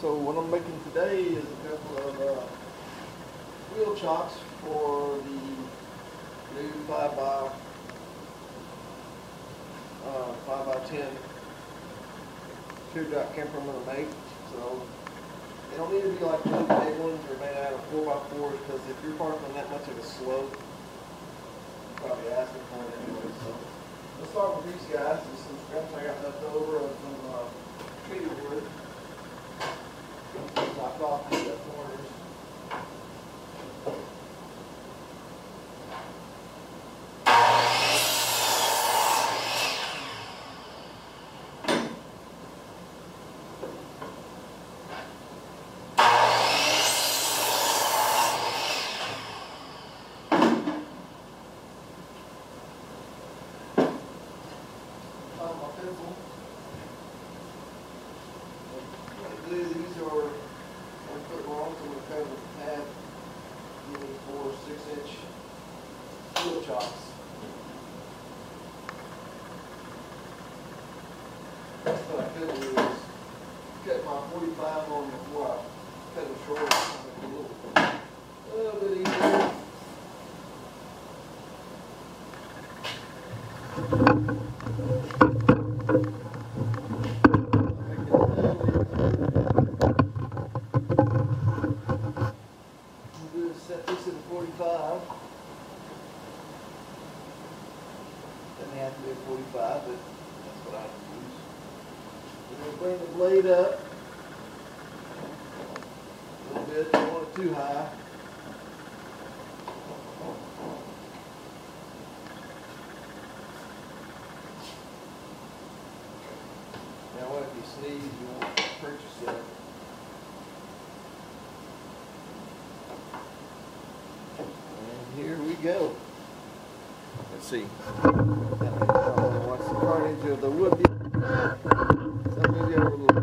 So what I'm making today is a couple of wheel chocks for the new 5x10 teardrop camper I'm going to make. So they don't need to be like really big ones or made out of 4x4s, because if you're parking on that much of a slope, you're probably asking for it anyway. So let's start with these guys. There's some scraps I got left over of some treated wood. Knocked off these corners. My pencil. These are 1 foot long, so we're cutting a pad for 6-inch wheel chocks. What I could do is cut my 45 on before I cut them short. A little bit easier. Set this at a 45. Doesn't have to be a 45, but that's what I use. And then bring the blade up a little bit. Don't want it too high. Now, what if you sneeze? You won't hurt yourself. Here we go. Let's see. Watch the carnage of the wood. So maybe over a little bit.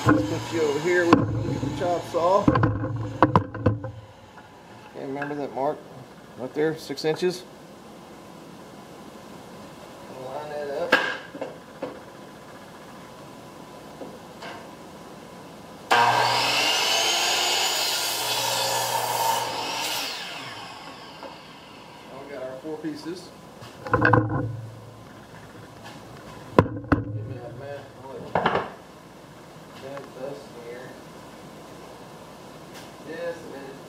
Let's put you over here with the chop saw. Okay, remember that mark right there, 6 inches. Line that up. Now we got our 4 pieces. Give me that mat. Dust here. Just a minute.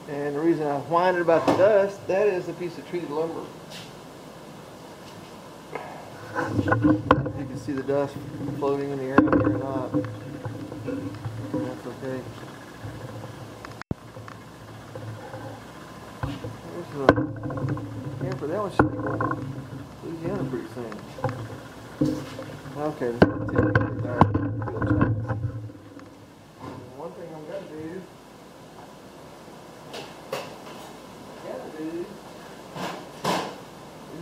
And the reason I whined about the dust, that is a piece of treated lumber. You can see the dust floating in the air here or not. That's okay. Camper, that one should be going to Louisiana pretty soon. Okay, let's continue with our wheel chocks. One thing I'm going to do is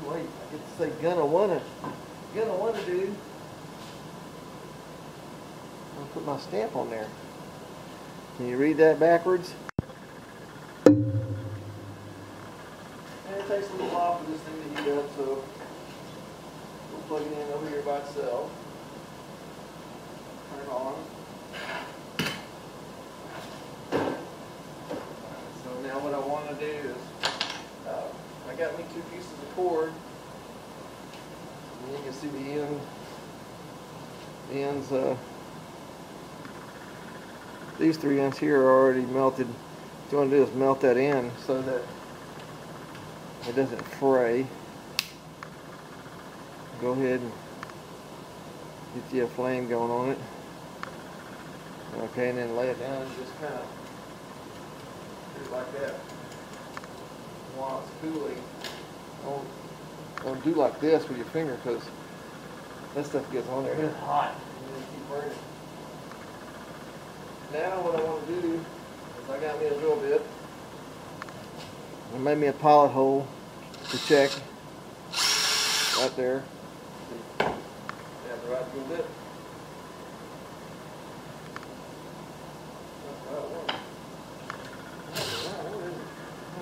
wait. get to say gonna wanna do. I'll put my stamp on there. Can you read that backwards? And it takes a little while for this thing to heat up, so we'll plug it in over here by itself. Turn it on. So now what I want to do is, I got me 2 pieces of cord. And you can see the ends, these 3 ends here are already melted. What you want to do is melt that in so that it doesn't fray. Go ahead and get you a flame going on it. Okay, and then lay it down and just kind of do it like that. While it's cooling, don't do like this with your finger because that stuff gets on there. It's hot and then keep burning. Now what I want to do is I got me a drill bit. I made me a pilot hole to check right there. Have the right drill bit. That's the right one.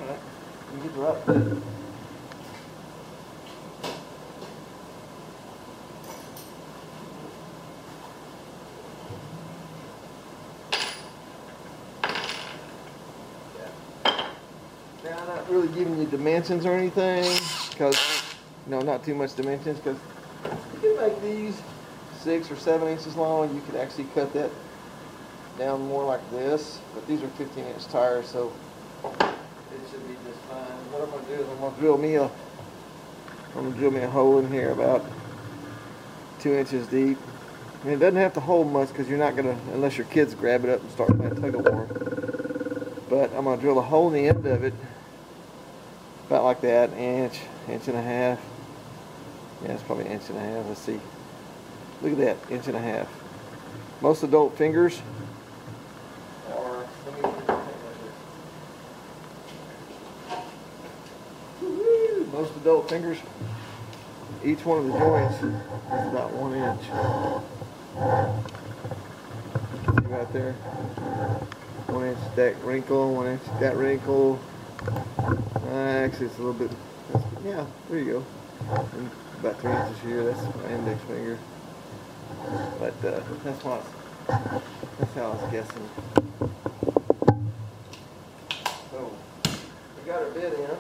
Alright, you get the right bit. Now, I'm not really giving you dimensions or anything, because, not too much dimensions, because you can make these 6 or 7 inches long. You could actually cut that down more like this, but these are 15-inch tires, so it should be just fine. What I'm going to do is I'm going to drill me a hole in here about 2 inches deep. And it doesn't have to hold much because you're not going to, unless your kids grab it up and start playing tug of war. But I'm going to drill a hole in the end of it, about like that, inch and a half. Yeah, it's probably an inch and a half. Let's see. Look at that, inch and a half. Most adult fingers are, let me put my thing like this. Most adult fingers, each one of the joints is about 1 inch. See right there? 1 inch that wrinkle, 1 inch that wrinkle. Actually, it's a little bit, yeah, there you go. And about 3 inches here, that's my index finger. But that's how I was guessing. So, we got our bit in,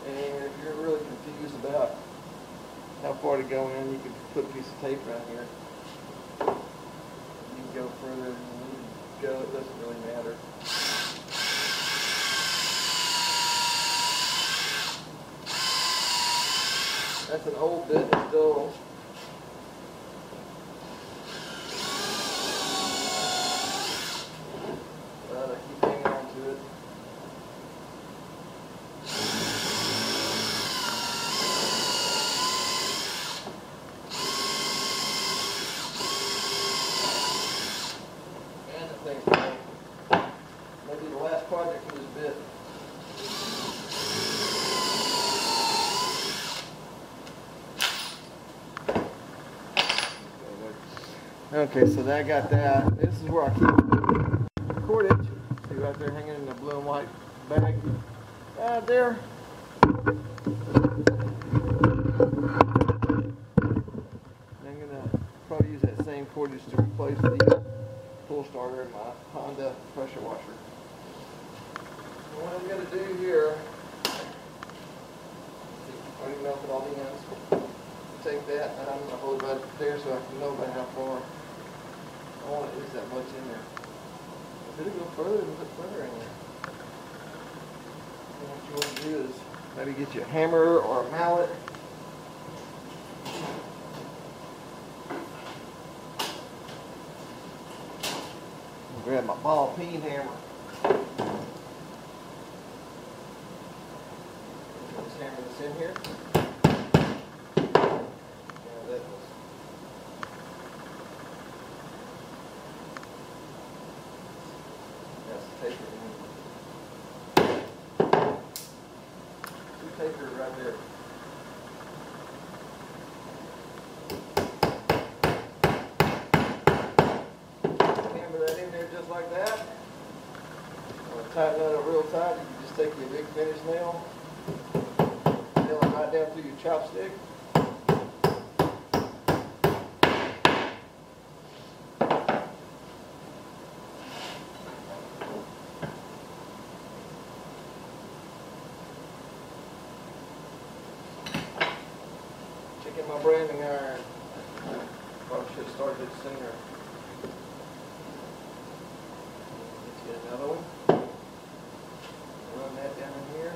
and if you're really confused about how far to go in, you can put a piece of tape right here. You can go further than you need to go, it doesn't really matter. That's an old bit, it's dull. But I keep hanging on to it. And the thing's going. Maybe the last project for this bit. Okay, so I got that. This is where I keep the cordage. See right there hanging in the blue and white bag. Right there. I'm going to probably use that same cordage to replace the pull starter in my Honda pressure washer. And what I'm going to do here, I already melted all the ends. Take that and I'm going to hold it right there so I can know about how far I want at least that much in there. If it'll go further, it'll put further in there. And what you want to do is maybe get you a hammer or a mallet. I'll grab my ball peen hammer. Just hammer this in here. Taper right there. tighten that up real tight, you can just take your big finish nail, nail it right down through your chopstick. Checking my branding iron. Probably should have started it sooner. Let's get another one. Run that down in here.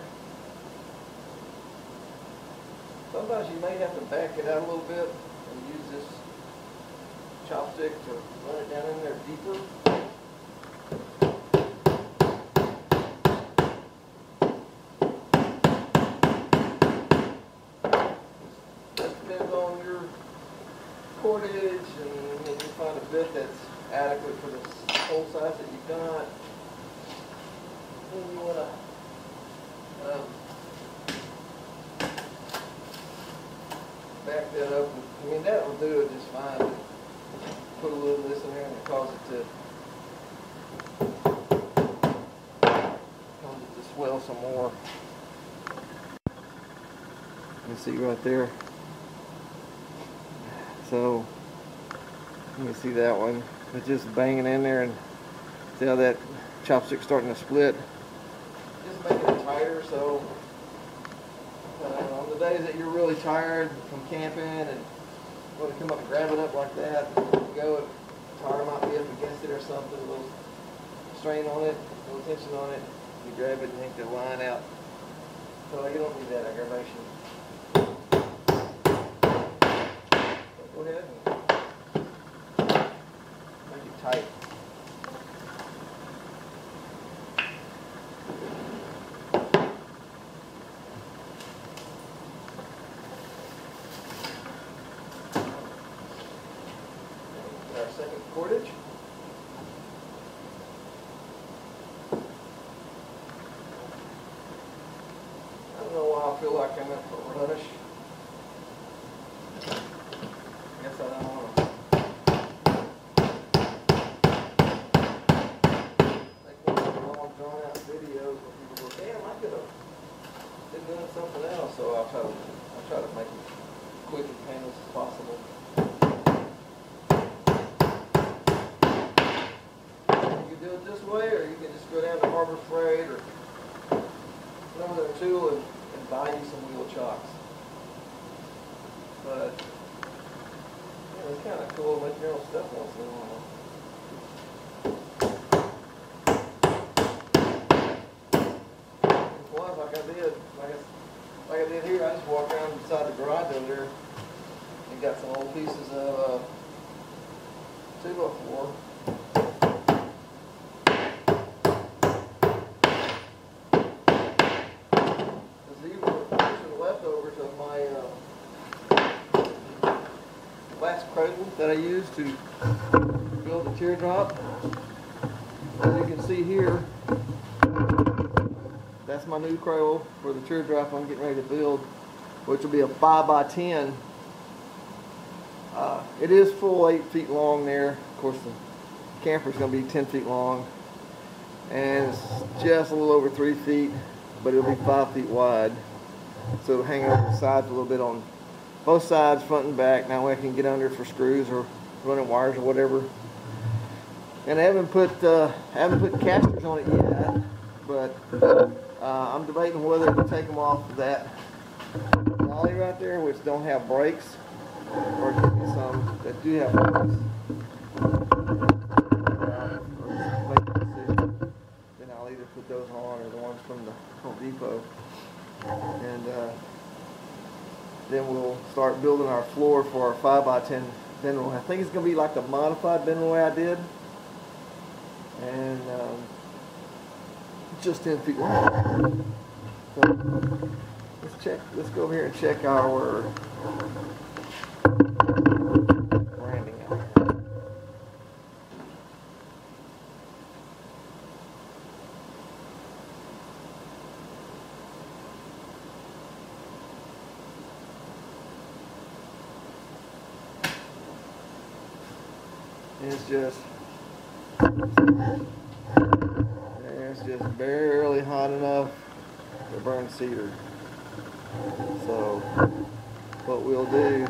Sometimes you may have to back it out a little bit and use this chopstick to run it down in there deeper. Cordage, and you find a bit that's adequate for the hole size that you've got. Then you want to back that up. I mean, that will do it just fine. Put a little of this in there and it causes it to swell some more. You see right there. So you can see that one. It's just banging in there, and see how that chopstick's starting to split. Just making it tighter, so on the days that you're really tired from camping and want to come up and grab it up like that, go, tire might be up against it or something, a little strain on it, a little tension on it, you grab it and yank the line out. So you don't need that aggravation. Go ahead and make it tight. Our second cordage. I don't know why I feel like I'm in for a rush. Guess I don't want to make one of those long drawn out videos where people go, damn, I could have been doing something else. So I'll try to make it quick and painless as possible. You can do it this way, or you can just go down to Harbor Freight or another tool and buy you some wheel chocks. But it's kind of cool to make your own stuff once in a while. Once, like I did here, I just walked around beside the garage over there and got some old pieces of 2x4. These were the leftovers of my last cradle that I used to build the Teardrop. As you can see here, that's my new cradle for the Teardrop I'm getting ready to build, which will be a 5x10. It is full 8 feet long there. Of course, the camper's going to be 10 feet long, and it's just a little over 3 feet, but it'll be 5 feet wide. So it'll hang over the sides a little bit on both sides, front and back. Now I can get under for screws or running wires or whatever. And I haven't put casters on it yet, but I'm debating whether to take them off of that dolly right there, which don't have brakes, or get me some that do have brakes. Make the decision. Then I'll either put those on or the ones from the Home Depot. And then we'll start building our floor for our 5x10 bending. I think it's going to be like the modified bending way I did. And just 10 feet long. So let's go over here and check our branding out here. It's just, there's just barely hot enough to burn cedar. So what we'll do,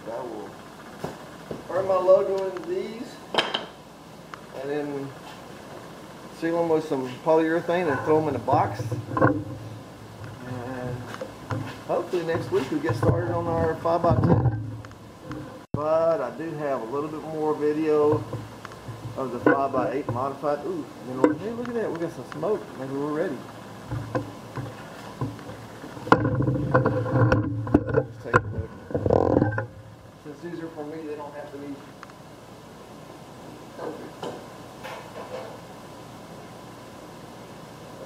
I will burn my logo into these and then seal them with some polyurethane and throw them in a box. And hopefully next week we get started on our 5x10. But I do have a little bit more video of the 5x8 modified. Ooh, you know, hey, look at that, we got some smoke. Maybe we're ready. Let's take a look. Since these are for me, they don't have to be perfect.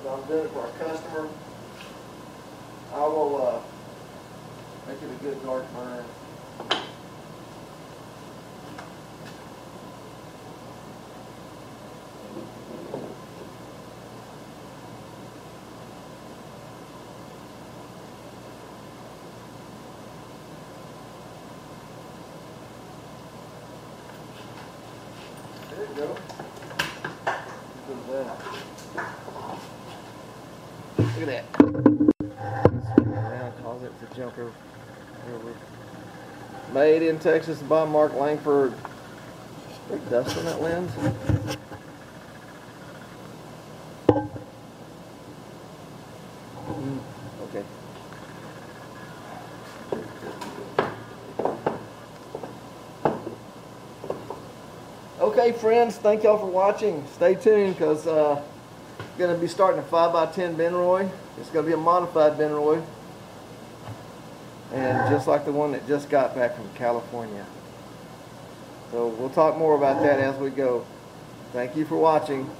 As I'm doing it for a customer, I will make it a good dark burn. There you go. Look at that. Look at that. Swing around, cause it to jump over. Made in Texas by Mark Langford. There's dust on that lens. Okay. Okay, friends, thank y'all for watching. Stay tuned because I'm going to be starting a 5x10 Benroy. It's going to be a modified Benroy. And just like the one that just got back from California. So we'll talk more about that as we go. Thank you for watching.